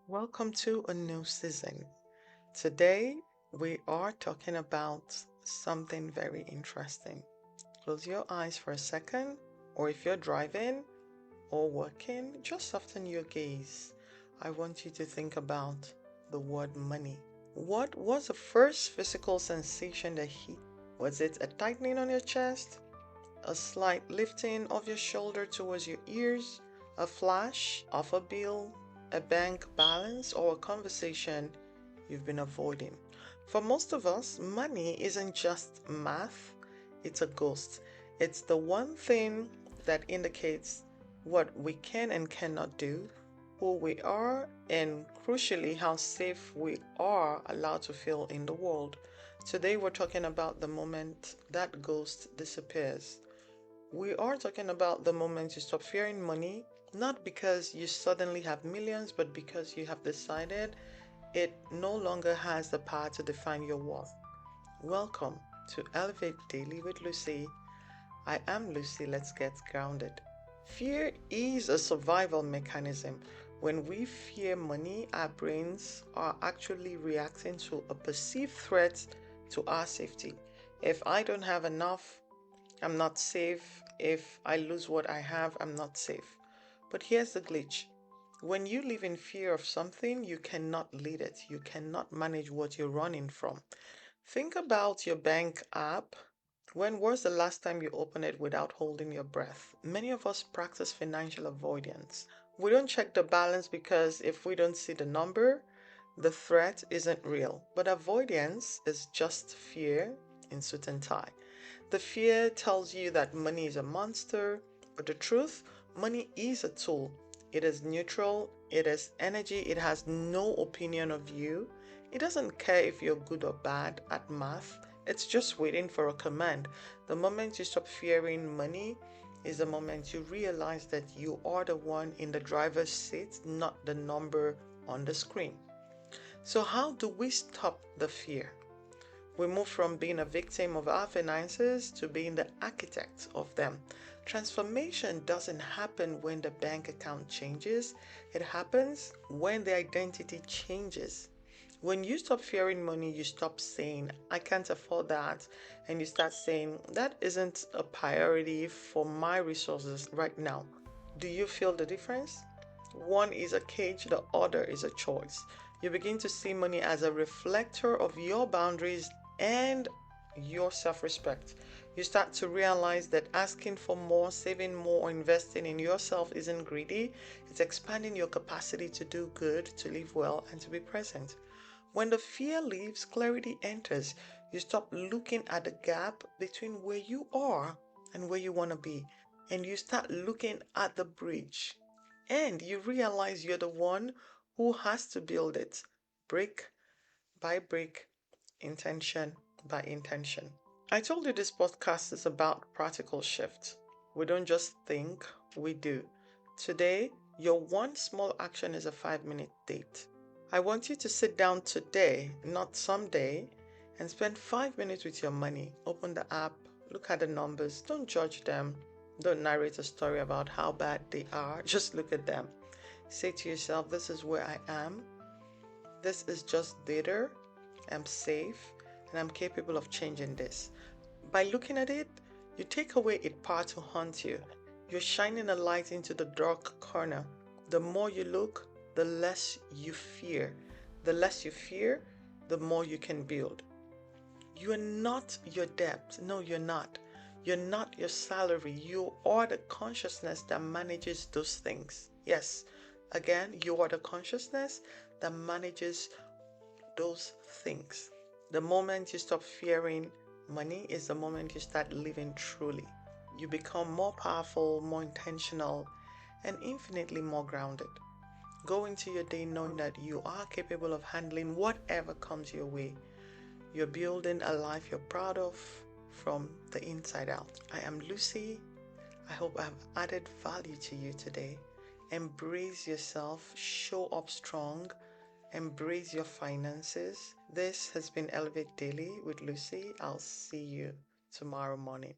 Welcome to a new season. Today, we are talking about something very interesting. Close your eyes for a second, or if you're driving or working, just soften your gaze. I want you to think about the word money. What was the first physical sensation that hit? Was it a tightening on your chest, a slight lifting of your shoulder towards your ears, a flash of a bill, a bank balance, or a conversation you've been avoiding? For most of us, money isn't just math, it's a ghost. It's the one thing that indicates what we can and cannot do, who we are, and crucially, how safe we are allowed to feel in the world. Today, we're talking about the moment that ghost disappears. We are talking about the moment you stop fearing money, not because you suddenly have millions, but because you have decided it no longer has the power to define your worth. Welcome to Elevate Daily with Lucy. I am Lucy. Let's get grounded. Fear is a survival mechanism. When we fear money, our brains are actually reacting to a perceived threat to our safety. If I don't have enough, I'm not safe. If I lose what I have, I'm not safe. But here's the glitch. When you live in fear of something, you cannot lead it. You cannot manage what you're running from. Think about your bank app. When was the last time you opened it without holding your breath? Many of us practice financial avoidance. We don't check the balance because if we don't see the number, the threat isn't real. But avoidance is just fear in suit and tie. The fear tells you that money is a monster, but the truth, money is a tool. It is neutral, it is energy, it has no opinion of you. It doesn't care if you're good or bad at math, it's just waiting for a command. The moment you stop fearing money is the moment you realize that you are the one in the driver's seat, not the number on the screen. So, how do we stop the fear? We move from being a victim of our finances to being the architect of them. Transformation doesn't happen when the bank account changes, it happens when the identity changes. When you stop fearing money, you stop saying, I can't afford that, and you start saying, that isn't a priority for my resources right now. Do you feel the difference? One is a cage, the other is a choice. You begin to see money as a reflector of your boundaries and your self respect. You start to realize that asking for more, saving more, or investing in yourself isn't greedy, it's expanding your capacity to do good, to live well, and to be present. When the fear leaves, clarity enters. You stop looking at the gap between where you are and where you want to be, and you start looking at the bridge. And you realize you're the one who has to build it brick by brick, intention by intention. I told you this podcast is about practical shift. We don't just think, we do. Today, your one small action is a 5-minute date. I want you to sit down today, not someday, and spend 5 minutes with your money. Open the app, look at the numbers, don't judge them, don't narrate a story about how bad they are, just look at them. Say to yourself, this is where I am, this is just data, I'm safe, and I'm capable of changing this. By looking at it, you take away its power to haunt you. You're shining a light into the dark corner. The more you look, the less you fear. The less you fear, the more you can build. You are not your debt. No, you're not. You're not your salary. You are the consciousness that manages those things. Yes, again, you are the consciousness that manages those things. The moment you stop fearing money is the moment you start living truly. You become more powerful, more intentional, and infinitely more grounded. Go into your day knowing that you are capable of handling whatever comes your way. You're building a life you're proud of from the inside out. I am Lucy. I hope I've added value to you today. Embrace yourself, show up strong, embrace your finances. This has been Elevate Daily with Lucy. I'll see you tomorrow morning.